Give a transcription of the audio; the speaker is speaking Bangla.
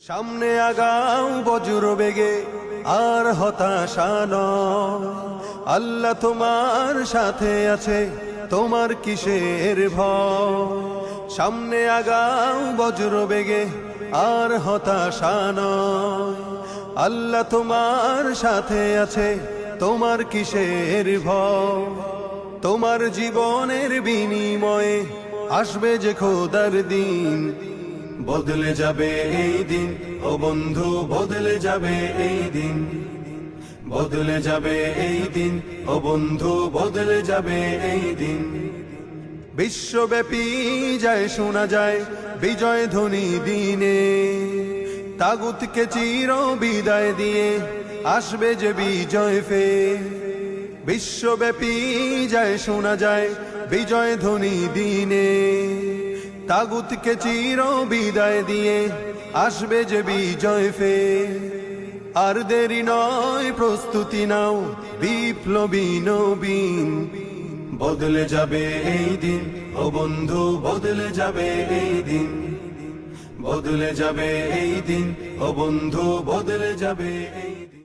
সামনে আগাও বজ্র বেগে আর হতাশা নয়, আল্লাহ তোমার সাথে আছে, তোমার কিসের ভয়। সামনে আগাও বজ্র বেগে আর হতাশা নয়, আল্লাহ তোমার সাথে আছে, তোমার কিসের ভয়। তোমার জীবনের বিনিময়ে আসবে যে খোদার দিন, বদলে যাবে এই দিন ও বন্ধু, বদলে যাবে এই দিন, বদলে যাবে এই দিন ও বন্ধু, বদলে যাবে এই দিন। বিশ্বব্যাপী যায় শোনা যায় বিজয় ধ্বনি দিনে, তাগুতকে চির বিদায় দিয়ে আসবে যে বিজয় ফের। বিশ্বব্যাপী যায় শোনা যায় বিজয় ধ্বনি দিনে, তাগুতকে চির বিদায় দিয়ে আসবে যে বিজয় ফের। আর দেরি নয়, প্রস্তুতি নাও, বিপ্লবী নবীন, বদলে যাবে এই দিন ও বন্ধু, বদলে যাবে এই দিন, বদলে যাবে এই দিন ও বন্ধু, বদলে যাবে এই দিন।